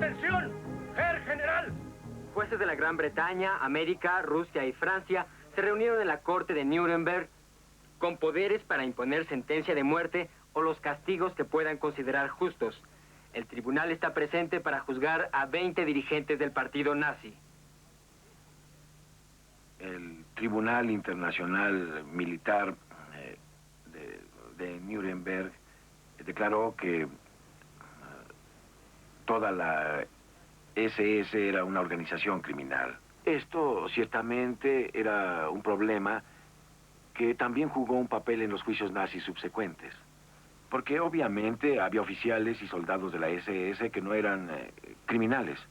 ¡Atención! ¡Herr General! Jueces de la Gran Bretaña, América, Rusia y Francia se reunieron en la corte de Nuremberg con poderes para imponer sentencia de muerte o los castigos que puedan considerar justos. El tribunal está presente para juzgar a 20 dirigentes del partido nazi. El Tribunal Internacional Militar de Nuremberg declaró que toda la SS era una organización criminal. Esto ciertamente era un problema que también jugó un papel en los juicios nazis subsecuentes. Porque obviamente había oficiales y soldados de la SS que no eran criminales.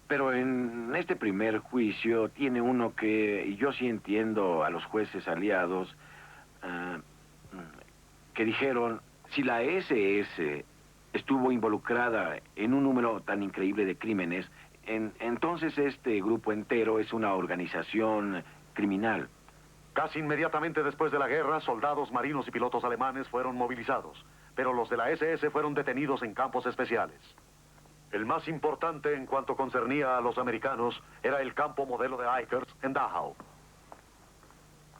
Pero en este primer juicio tiene uno que, y yo sí entiendo a los jueces aliados, que dijeron, si la SS estuvo involucrada en un número tan increíble de crímenes, entonces este grupo entero es una organización criminal. Casi inmediatamente después de la guerra, soldados, marinos y pilotos alemanes fueron movilizados, pero los de la SS fueron detenidos en campos especiales. El más importante en cuanto concernía a los americanos era el campo modelo de Eikers en Dachau.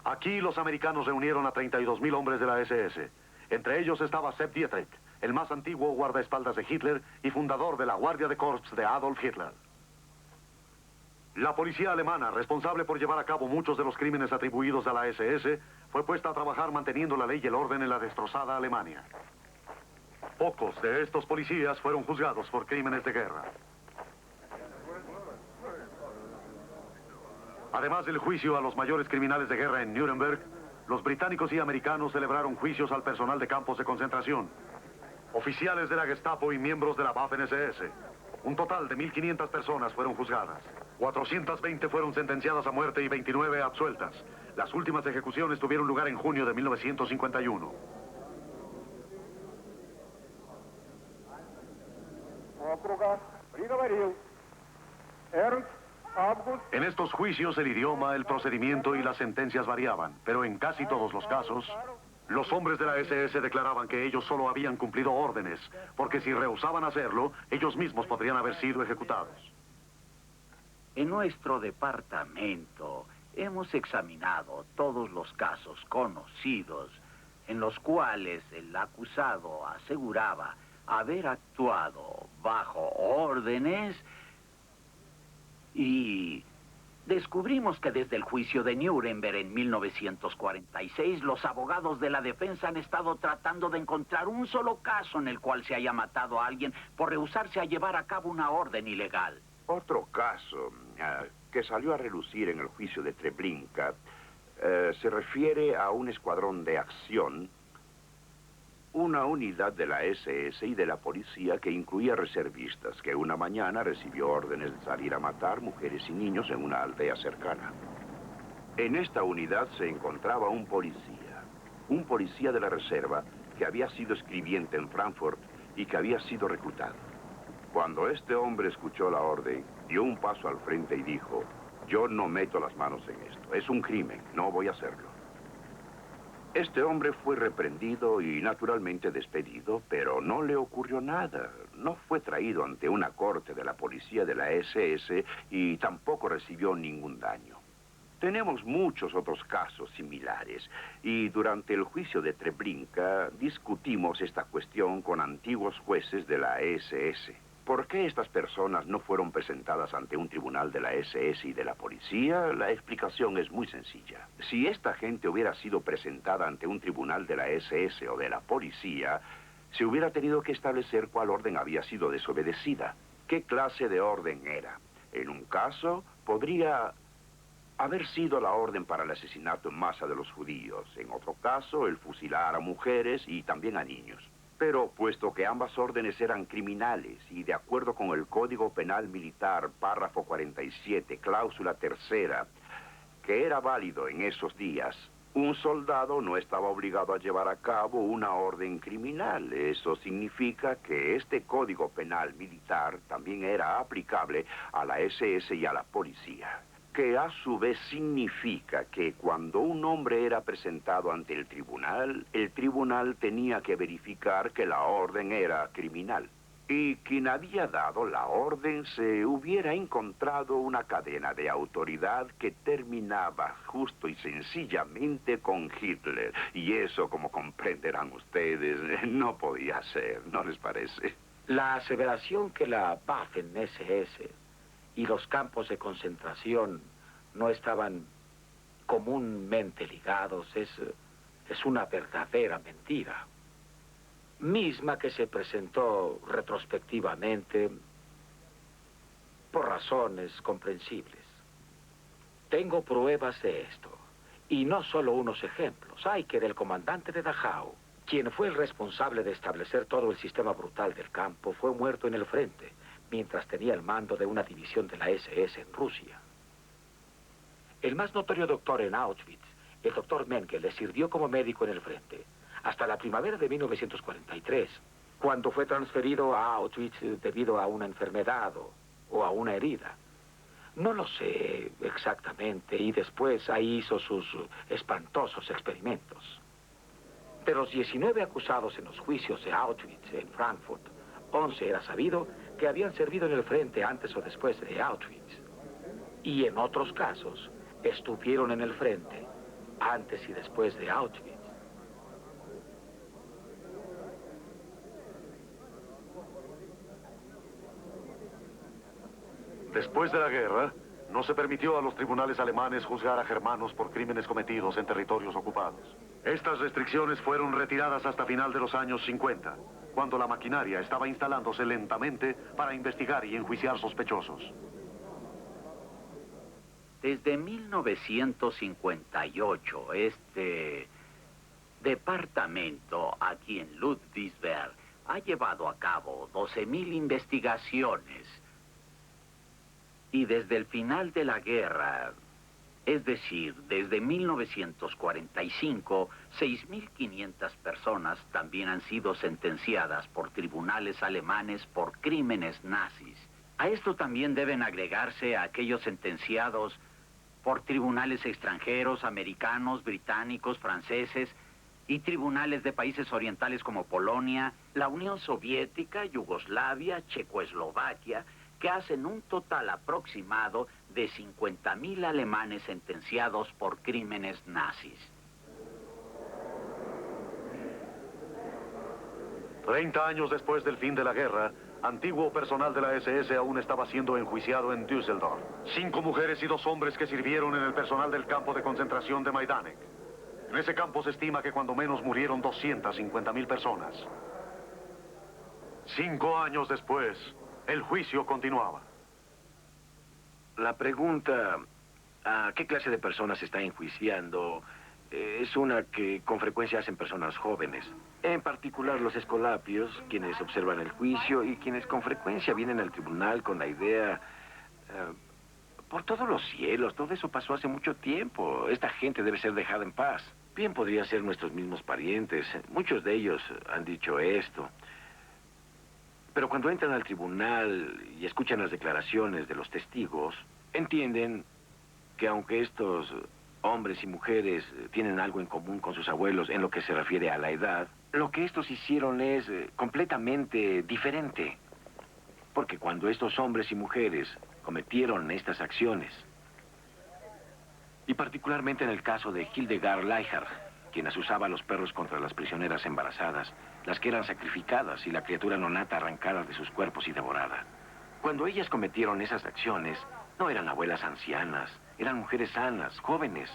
Aquí los americanos reunieron a 32.000 hombres de la SS. Entre ellos estaba Sepp Dietrich, el más antiguo guardaespaldas de Hitler y fundador de la Guardia de Corps de Adolf Hitler. La policía alemana, responsable por llevar a cabo muchos de los crímenes atribuidos a la SS, fue puesta a trabajar manteniendo la ley y el orden en la destrozada Alemania. Pocos de estos policías fueron juzgados por crímenes de guerra. Además del juicio a los mayores criminales de guerra en Nuremberg, los británicos y americanos celebraron juicios al personal de campos de concentración, oficiales de la Gestapo y miembros de la Waffen-SS. Un total de 1.500 personas fueron juzgadas. 420 fueron sentenciadas a muerte y 29 absueltas. Las últimas ejecuciones tuvieron lugar en junio de 1951. En estos juicios el idioma, el procedimiento y las sentencias variaban, pero en casi todos los casos, los hombres de la SS declaraban que ellos solo habían cumplido órdenes, porque si rehusaban hacerlo, ellos mismos podrían haber sido ejecutados. En nuestro departamento hemos examinado todos los casos conocidos en los cuales el acusado aseguraba haber actuado bajo órdenes y descubrimos que desde el juicio de Nuremberg en 1946 los abogados de la defensa han estado tratando de encontrar un solo caso en el cual se haya matado a alguien por rehusarse a llevar a cabo una orden ilegal. Otro caso que salió a relucir en el juicio de Treblinka se refiere a un escuadrón de acción, una unidad de la SS y de la policía que incluía reservistas que una mañana recibió órdenes de salir a matar mujeres y niños en una aldea cercana. En esta unidad se encontraba un policía de la reserva que había sido escribiente en Frankfurt y que había sido reclutado. Cuando este hombre escuchó la orden, dio un paso al frente y dijo, yo no meto las manos en esto, es un crimen, no voy a hacerlo. Este hombre fue reprendido y naturalmente despedido, pero no le ocurrió nada. No fue traído ante una corte de la policía de la SS y tampoco recibió ningún daño. Tenemos muchos otros casos similares y durante el juicio de Treblinka discutimos esta cuestión con antiguos jueces de la SS. ¿Por qué estas personas no fueron presentadas ante un tribunal de la SS y de la policía? La explicación es muy sencilla. Si esta gente hubiera sido presentada ante un tribunal de la SS o de la policía, se hubiera tenido que establecer cuál orden había sido desobedecida. ¿Qué clase de orden era? En un caso, podría haber sido la orden para el asesinato en masa de los judíos. En otro caso, el fusilar a mujeres y también a niños. Pero, puesto que ambas órdenes eran criminales y de acuerdo con el Código Penal Militar, párrafo 47, cláusula tercera, que era válido en esos días, un soldado no estaba obligado a llevar a cabo una orden criminal. Eso significa que este Código Penal Militar también era aplicable a la SS y a la policía. Que a su vez significa que cuando un hombre era presentado ante el tribunal tenía que verificar que la orden era criminal. y quien había dado la orden se hubiera encontrado una cadena de autoridad que terminaba justo y sencillamente con Hitler. Y eso, como comprenderán ustedes, no podía ser, ¿no les parece? La aseveración que la Waffen-SS y los campos de concentración no estaban comúnmente ligados es una verdadera mentira, misma que se presentó retrospectivamente por razones comprensibles. Tengo pruebas de esto, y no solo unos ejemplos. Hay que del comandante de Dachau, quien fue el responsable de establecer todo el sistema brutal del campo, fue muerto en el frente, mientras tenía el mando de una división de la SS en Rusia. El más notorio doctor en Auschwitz, el doctor Mengele, le sirvió como médico en el frente, hasta la primavera de 1943, cuando fue transferido a Auschwitz debido a una enfermedad o a una herida. No lo sé exactamente, y después ahí hizo sus espantosos experimentos. De los 19 acusados en los juicios de Auschwitz en Frankfurt, 11 era sabido que habían servido en el frente antes o después de Auschwitz. Y en otros casos, estuvieron en el frente antes y después de Auschwitz. Después de la guerra, no se permitió a los tribunales alemanes juzgar a germanos por crímenes cometidos en territorios ocupados. Estas restricciones fueron retiradas hasta final de los años 50, cuando la maquinaria estaba instalándose lentamente para investigar y enjuiciar sospechosos. Desde 1958, este departamento aquí en Ludwigsburg ha llevado a cabo 12.000 investigaciones. Y desde el final de la guerra, es decir, desde 1945, 6.500 personas también han sido sentenciadas por tribunales alemanes por crímenes nazis. A esto también deben agregarse a aquellos sentenciados por tribunales extranjeros, americanos, británicos, franceses y tribunales de países orientales como Polonia, la Unión Soviética, Yugoslavia, Checoslovaquia, que hacen un total aproximado de 50.000 alemanes sentenciados por crímenes nazis. 30 años después del fin de la guerra, antiguo personal de la SS aún estaba siendo enjuiciado en Düsseldorf. 5 mujeres y 2 hombres que sirvieron en el personal del campo de concentración de Majdanek. En ese campo se estima que cuando menos murieron 250.000 personas. 5 años después, el juicio continuaba. La pregunta, ¿a qué clase de personas se está enjuiciando? Es una que con frecuencia hacen personas jóvenes. En particular los escolapios, quienes observan el juicio y quienes con frecuencia vienen al tribunal con la idea... por todos los cielos, todo eso pasó hace mucho tiempo. Esta gente debe ser dejada en paz. Bien podría ser nuestros mismos parientes. Muchos de ellos han dicho esto. Pero cuando entran al tribunal y escuchan las declaraciones de los testigos, entienden que aunque estos hombres y mujeres tienen algo en común con sus abuelos en lo que se refiere a la edad, lo que estos hicieron es completamente diferente. Porque cuando estos hombres y mujeres cometieron estas acciones, y particularmente en el caso de Hildegard Leichhardt, quien asusaba a los perros contra las prisioneras embarazadas, las que eran sacrificadas y la criatura nonata arrancada de sus cuerpos y devorada. Cuando ellas cometieron esas acciones, no eran abuelas ancianas, eran mujeres sanas, jóvenes.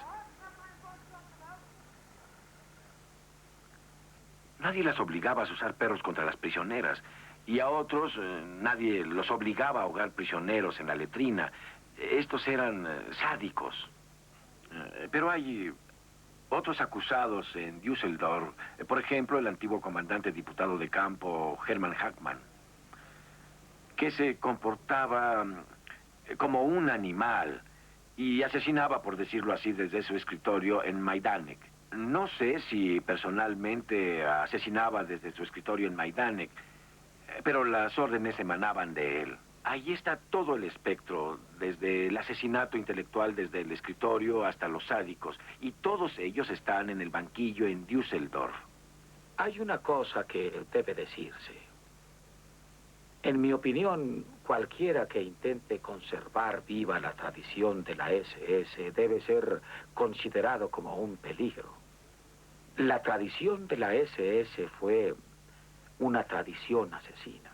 Nadie las obligaba a usar perros contra las prisioneras, y a otros nadie los obligaba a ahogar prisioneros en la letrina. Estos eran sádicos. Pero hay otros acusados en Düsseldorf, por ejemplo, el antiguo comandante diputado de campo Hermann Hackmann, que se comportaba como un animal y asesinaba, por decirlo así, desde su escritorio en Majdanek. No sé si personalmente asesinaba desde su escritorio en Majdanek, pero las órdenes emanaban de él. Ahí está todo el espectro, desde el asesinato intelectual desde el escritorio hasta los sádicos, y todos ellos están en el banquillo en Düsseldorf. Hay una cosa que debe decirse. En mi opinión, cualquiera que intente conservar viva la tradición de la SS debe ser considerado como un peligro. La tradición de la SS fue una tradición asesina.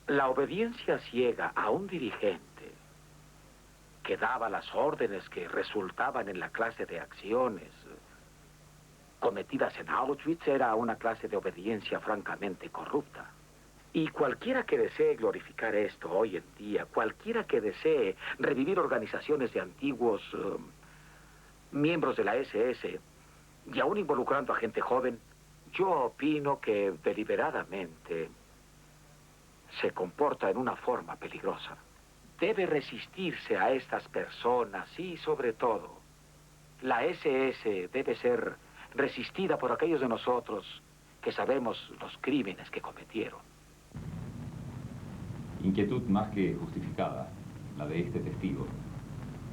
La obediencia ciega a un dirigente que daba las órdenes que resultaban en la clase de acciones cometidas en Auschwitz era una clase de obediencia francamente corrupta. Y cualquiera que desee glorificar esto hoy en día, cualquiera que desee revivir organizaciones de antiguos miembros de la SS, y aún involucrando a gente joven, yo opino que deliberadamente se comporta en una forma peligrosa. Debe resistirse a estas personas y, sobre todo, la SS debe ser resistida por aquellos de nosotros que sabemos los crímenes que cometieron. Inquietud más que justificada, la de este testigo,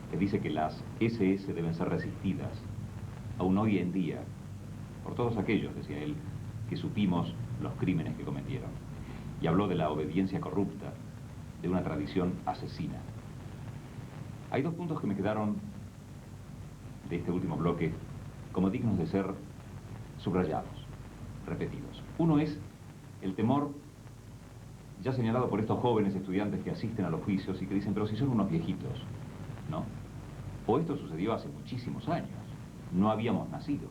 que dice que las SS deben ser resistidas, aún hoy en día, por todos aquellos, decía él, que supimos los crímenes que cometieron. Y habló de la obediencia corrupta, de una tradición asesina. Hay dos puntos que me quedaron de este último bloque como dignos de ser subrayados, repetidos. Uno es el temor ya señalado por estos jóvenes estudiantes que asisten a los juicios y que dicen, pero si son unos viejitos, ¿no? O esto sucedió hace muchísimos años, no habíamos nacido.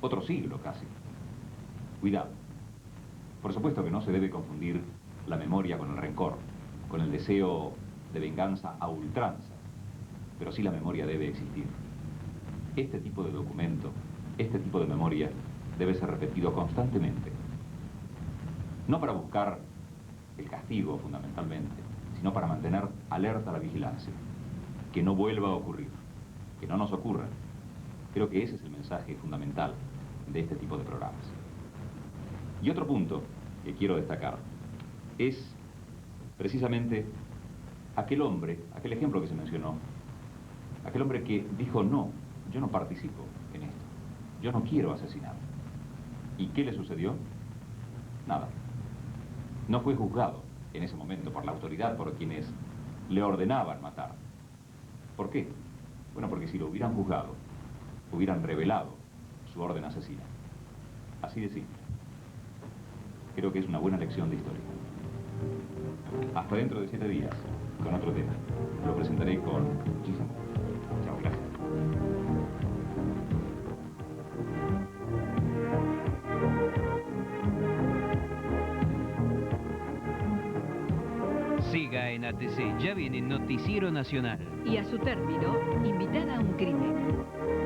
Otro siglo casi. Cuidado. Por supuesto que no se debe confundir la memoria con el rencor, con el deseo de venganza a ultranza, pero sí la memoria debe existir. Este tipo de documento, este tipo de memoria, debe ser repetido constantemente. No para buscar el castigo, fundamentalmente, sino para mantener alerta la vigilancia. Que no vuelva a ocurrir, que no nos ocurra. Creo que ese es el mensaje fundamental de este tipo de programas. Y otro punto que quiero destacar es precisamente aquel hombre, aquel ejemplo que se mencionó, aquel hombre que dijo, no, yo no participo en esto, yo no quiero asesinar. ¿Y qué le sucedió? Nada. No fue juzgado en ese momento por la autoridad, por quienes le ordenaban matar. ¿Por qué? Bueno, porque si lo hubieran juzgado, hubieran revelado su orden asesina. Así de simple. Creo que es una buena lección de historia. Hasta dentro de 7 días, con otro tema. Lo presentaré con muchísimo gusto. Chao, gracias. Siga en ATC, ya viene Noticiero Nacional. Y a su término, Invitada a un crimen.